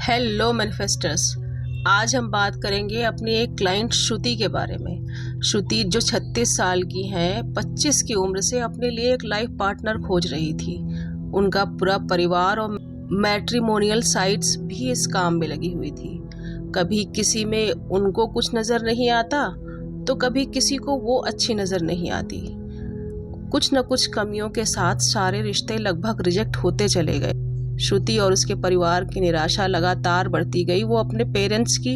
Hello मैनिफेस्टर्स। आज हम बात करेंगे अपनी एक क्लाइंट श्रुति के बारे में। श्रुति जो 36 साल की हैं, 25 की उम्र से अपने लिए एक लाइफ पार्टनर खोज रही थी। उनका पूरा परिवार और मैट्रिमोनियल साइट्स भी इस काम में लगी हुई थी। कभी किसी में उनको कुछ नज़र नहीं आता तो कभी किसी को वो अच्छी नज़र नहीं आती। कुछ न कुछ कमियों के साथ सारे रिश्ते लगभग रिजेक्ट होते चले गए। श्रुति और उसके परिवार की निराशा लगातार बढ़ती गई। वो अपने पेरेंट्स की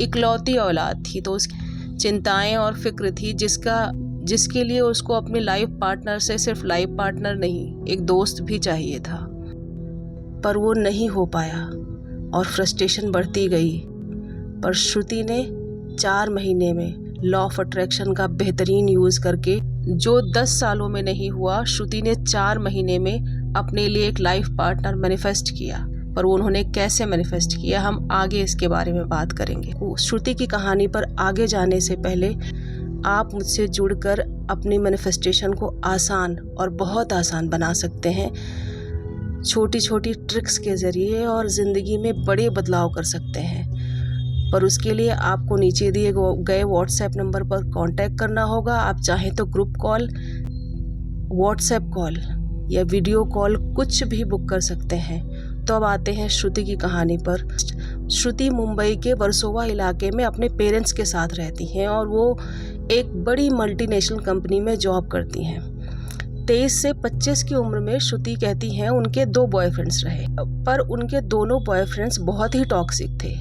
इकलौती औलाद थी, तो उसकी चिंताएं और फिक्र थी जिसके लिए उसको अपनी लाइफ पार्टनर से सिर्फ लाइफ पार्टनर नहीं, एक दोस्त भी चाहिए था। पर वो नहीं हो पाया और फ्रस्ट्रेशन बढ़ती गई। पर श्रुति ने 4 महीने में लॉ ऑफ अट्रैक्शन का बेहतरीन यूज़ करके, जो 10 सालों में नहीं हुआ, श्रुति ने 4 महीने में अपने लिए एक लाइफ पार्टनर मैनिफेस्ट किया। पर उन्होंने कैसे मैनिफेस्ट किया, हम आगे इसके बारे में बात करेंगे। श्रुति की कहानी पर आगे जाने से पहले आप मुझसे जुड़कर अपनी मैनिफेस्टेशन को आसान और बहुत आसान बना सकते हैं। छोटी छोटी ट्रिक्स के ज़रिए और ज़िंदगी में बड़े बदलाव कर सकते हैं। पर उसके लिए आपको नीचे दिए गए व्हाट्सएप नंबर पर कांटेक्ट करना होगा। आप चाहें तो ग्रुप कॉल, व्हाट्सएप कॉल या वीडियो कॉल कुछ भी बुक कर सकते हैं। तो अब आते हैं श्रुति की कहानी पर। श्रुति मुंबई के वर्सोवा इलाके में अपने पेरेंट्स के साथ रहती हैं और वो एक बड़ी मल्टीनेशनल कंपनी में जॉब करती हैं। 23 से 25 की उम्र में श्रुति कहती हैं उनके 2 बॉयफ्रेंड्स रहे, पर उनके दोनों बॉयफ्रेंड्स बहुत ही टॉक्सिक थे।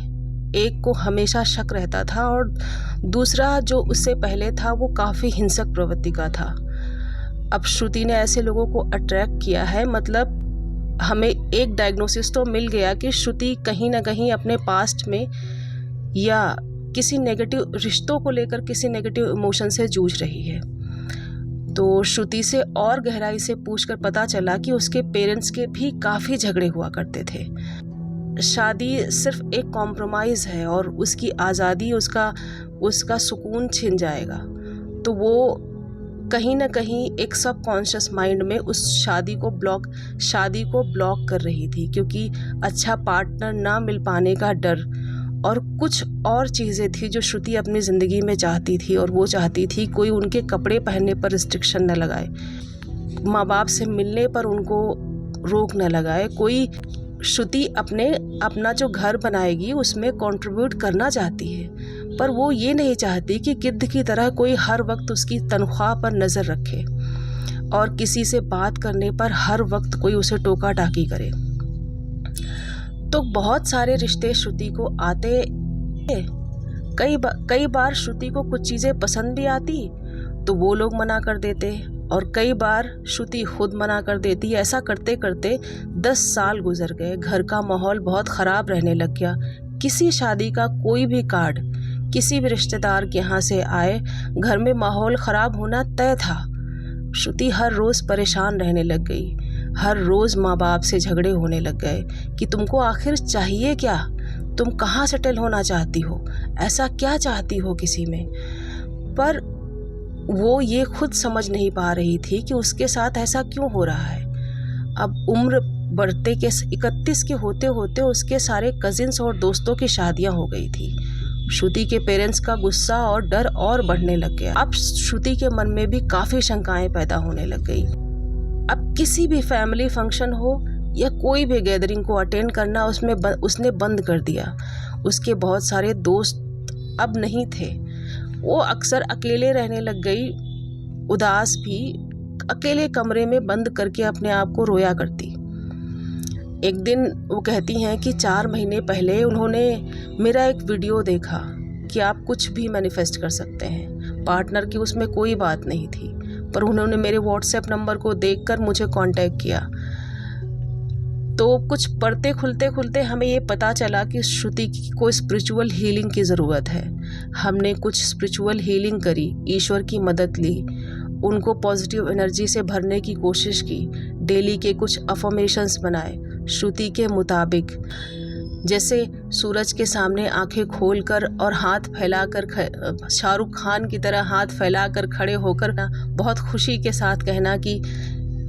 एक को हमेशा शक रहता था और दूसरा जो उससे पहले था वो काफ़ी हिंसक प्रवृत्ति का था। अब श्रुति ने ऐसे लोगों को अट्रैक्ट किया है, मतलब हमें एक डायग्नोसिस तो मिल गया कि श्रुति कहीं ना कहीं अपने पास्ट में या किसी नेगेटिव रिश्तों को लेकर किसी नेगेटिव इमोशन से जूझ रही है। तो श्रुति से और गहराई से पूछकर पता चला कि उसके पेरेंट्स के भी काफ़ी झगड़े हुआ करते थे। शादी सिर्फ एक कॉम्प्रोमाइज़ है और उसकी आज़ादी, उसका सुकून छिन जाएगा। तो वो कहीं ना कहीं एक सबकॉन्शियस माइंड में उस शादी को ब्लॉक कर रही थी, क्योंकि अच्छा पार्टनर ना मिल पाने का डर और कुछ और चीज़ें थी जो श्रुति अपनी ज़िंदगी में चाहती थी। और वो चाहती थी कोई उनके कपड़े पहनने पर रिस्ट्रिक्शन न लगाए, माँ बाप से मिलने पर उनको रोक न लगाए, कोई श्रुति अपना जो घर बनाएगी उसमें कंट्रीब्यूट करना चाहती है। पर वो ये नहीं चाहती कि गिद्ध की तरह कोई हर वक्त उसकी तनख्वाह पर नज़र रखे और किसी से बात करने पर हर वक्त कोई उसे टोका टाकी करे। तो बहुत सारे रिश्ते श्रुति को आते, कई बार श्रुति को कुछ चीज़ें पसंद भी आती तो वो लोग मना कर देते और कई बार श्रुति खुद मना कर देती। ऐसा करते करते 10 साल गुजर गए। घर का माहौल बहुत ख़राब रहने लग गया। किसी शादी का कोई भी कार्ड किसी भी रिश्तेदार के यहाँ से आए, घर में माहौल ख़राब होना तय था। श्रुति हर रोज़ परेशान रहने लग गई। हर रोज़ माँ बाप से झगड़े होने लग गए कि तुमको आखिर चाहिए क्या, तुम कहाँ सेटल होना चाहती हो, ऐसा क्या चाहती हो किसी में। पर वो ये खुद समझ नहीं पा रही थी कि उसके साथ ऐसा क्यों हो रहा है। अब उम्र बढ़ते के 31 के होते होते उसके सारे कजिन्स और दोस्तों की शादियां हो गई थी। श्रुति के पेरेंट्स का गुस्सा और डर और बढ़ने लग गया। अब श्रुति के मन में भी काफ़ी शंकाएं पैदा होने लग गई। अब किसी भी फैमिली फंक्शन हो या कोई भी गैदरिंग को अटेंड करना उसने बंद कर दिया। उसके बहुत सारे दोस्त अब नहीं थे। वो अक्सर अकेले रहने लग गई, उदास भी, अकेले कमरे में बंद करके अपने आप को रोया करती। एक दिन वो कहती हैं कि 4 महीने पहले उन्होंने मेरा एक वीडियो देखा कि आप कुछ भी मैनिफेस्ट कर सकते हैं। पार्टनर की उसमें कोई बात नहीं थी, पर उन्होंने मेरे व्हाट्सएप नंबर को देखकर मुझे कांटेक्ट किया। तो कुछ पढ़ते खुलते हमें ये पता चला कि श्रुति की कोई स्पिरिचुअल हीलिंग की ज़रूरत है। हमने कुछ स्पिरिचुअल हीलिंग करी, ईश्वर की मदद ली, उनको पॉजिटिव एनर्जी से भरने की कोशिश की, डेली के कुछ अफर्मेशंस बनाए श्रुति के मुताबिक, जैसे सूरज के सामने आंखें खोलकर और हाथ फैलाकर, शाहरुख खान की तरह हाथ फैलाकर खड़े होकर ना बहुत खुशी के साथ कहना कि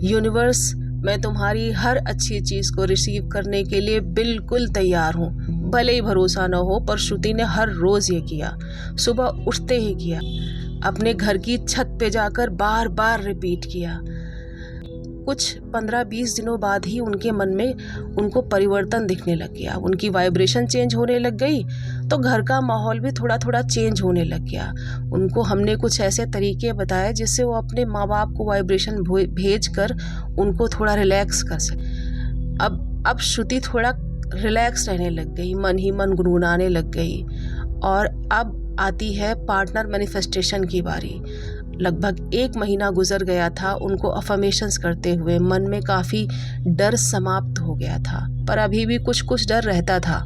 यूनिवर्स मैं तुम्हारी हर अच्छी चीज़ को रिसीव करने के लिए बिल्कुल तैयार हूँ। भले ही भरोसा न हो, पर श्रुति ने हर रोज़ ये किया। सुबह उठते ही किया, अपने घर की छत पे जाकर बार बार रिपीट किया। कुछ 15-20 दिनों बाद ही उनके मन में उनको परिवर्तन दिखने लग गया। उनकी वाइब्रेशन चेंज होने लग गई, तो घर का माहौल भी थोड़ा थोड़ा चेंज होने लग गया। उनको हमने कुछ ऐसे तरीके बताए जिससे वो अपने माँ बाप को वाइब्रेशन भेज कर उनको थोड़ा रिलैक्स कर सके। अब श्रुति थोड़ा रिलैक्स रहने लग गई, मन ही मन गुनगुनाने लग गई। और अब आती है पार्टनर मैनिफेस्टेशन की बारी। लगभग 1 महीना गुजर गया था उनको अफर्मेशंस करते हुए। मन में काफ़ी डर समाप्त हो गया था, पर अभी भी कुछ कुछ डर रहता था।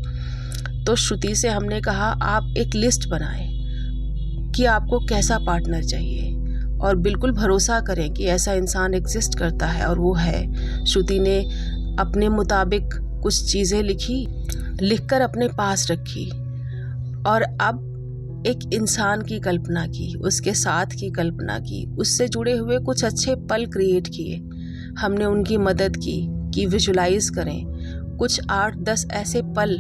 तो श्रुति से हमने कहा, आप एक लिस्ट बनाएं कि आपको कैसा पार्टनर चाहिए, और बिल्कुल भरोसा करें कि ऐसा इंसान एग्जिस्ट करता है, और वो है। श्रुति ने अपने मुताबिक कुछ चीज़ें लिखकर अपने पास रखी, और अब एक इंसान की कल्पना की, उसके साथ की कल्पना की, उससे जुड़े हुए कुछ अच्छे पल क्रिएट किए। हमने उनकी मदद की कि विजुलाइज करें, कुछ 8-10 ऐसे पल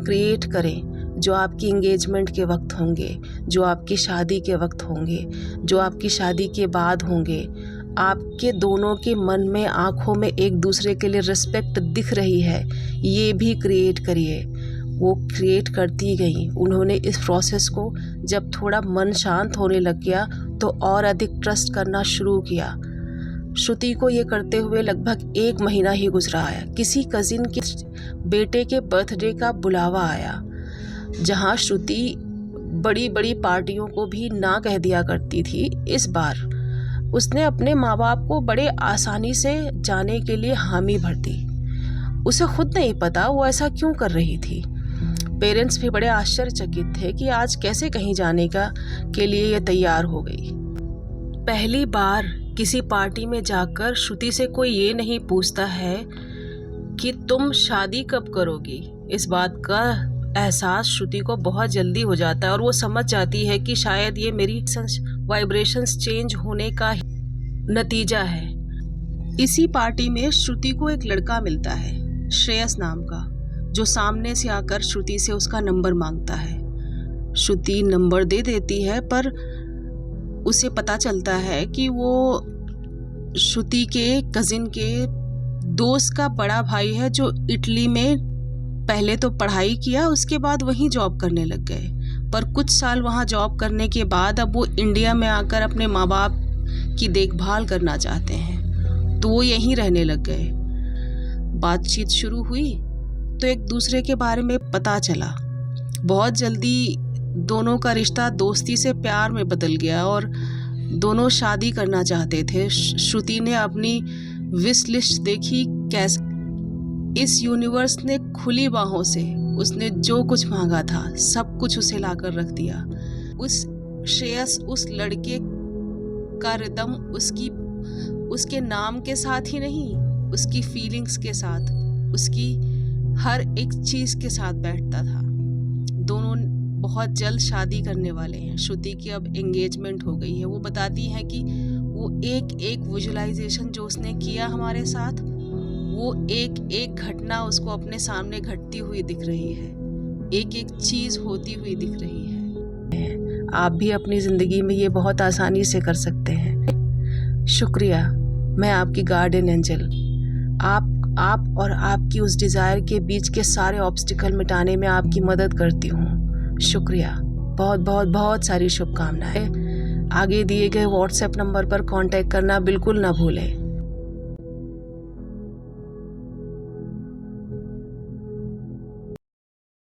क्रिएट करें जो आपकी इंगेजमेंट के वक्त होंगे, जो आपकी शादी के वक्त होंगे, जो आपकी शादी के बाद होंगे। आपके दोनों के मन में, आँखों में एक दूसरे के लिए रिस्पेक्ट दिख रही है, ये भी क्रिएट करिए। वो क्रिएट करती गई। उन्होंने इस प्रोसेस को जब थोड़ा मन शांत होने लग गया तो और अधिक ट्रस्ट करना शुरू किया। श्रुति को ये करते हुए लगभग 1 महीना ही गुजरा आया। किसी कज़िन के बेटे के बर्थडे का बुलावा आया, जहाँ श्रुति बड़ी बड़ी पार्टियों को भी ना कह दिया करती थी। इस बार उसने अपने माँ बाप को बड़े आसानी से जाने के लिए हामी भर दी। उसे खुद नहीं पता वो ऐसा क्यों कर रही थी। पेरेंट्स भी बड़े आश्चर्यचकित थे कि आज कैसे कहीं जाने के लिए ये तैयार हो गई। पहली बार किसी पार्टी में जाकर श्रुति से कोई ये नहीं पूछता है कि तुम शादी कब करोगी। इस बात का एहसास श्रुति को बहुत जल्दी हो जाता है, और वो समझ जाती है कि शायद ये मेरी वाइब्रेशंस चेंज होने का नतीजा है। इसी पार्टी में श्रुति को एक लड़का मिलता है, श्रेयस नाम का, जो सामने से आकर श्रुति से उसका नंबर मांगता है। श्रुति नंबर दे देती है, पर उसे पता चलता है कि वो श्रुति के कज़िन के दोस्त का बड़ा भाई है, जो इटली में पहले तो पढ़ाई किया, उसके बाद वहीं जॉब करने लग गए। पर कुछ साल वहाँ जॉब करने के बाद अब वो इंडिया में आकर अपने माँ बाप की देखभाल करना चाहते हैं, तो वो यहीं रहने लग गए। बातचीत शुरू हुई तो एक दूसरे के बारे में पता चला। बहुत जल्दी दोनों का रिश्ता दोस्ती से प्यार में बदल गया, और दोनों शादी करना चाहते थे। श्रुति ने अपनी विश लिस्ट देखी, कैसे इस यूनिवर्स ने खुली बाहों से उसने जो कुछ मांगा था सब कुछ उसे लाकर रख दिया। उस श्रेयस, उस लड़के का रिदम उसके नाम के साथ ही नहीं, उसकी फीलिंग्स के साथ, उसकी हर एक चीज़ के साथ बैठता था। दोनों बहुत जल्द शादी करने वाले हैं। श्रुति की अब एंगेजमेंट हो गई है। वो बताती है कि वो एक एक विजुलाइजेशन जो उसने किया हमारे साथ, वो एक एक घटना उसको अपने सामने घटती हुई दिख रही है, एक एक चीज़ होती हुई दिख रही है। आप भी अपनी ज़िंदगी में ये बहुत आसानी से कर सकते हैं। शुक्रिया, मैं आपकी गार्डियन एंजल। आप और आपकी उस डिज़ायर के बीच के सारे ऑब्स्टिकल मिटाने में आपकी मदद करती हूँ। शुक्रिया, बहुत बहुत बहुत सारी शुभकामनाएं। आगे दिए गए व्हाट्सएप नंबर पर कांटेक्ट करना बिल्कुल ना भूलें।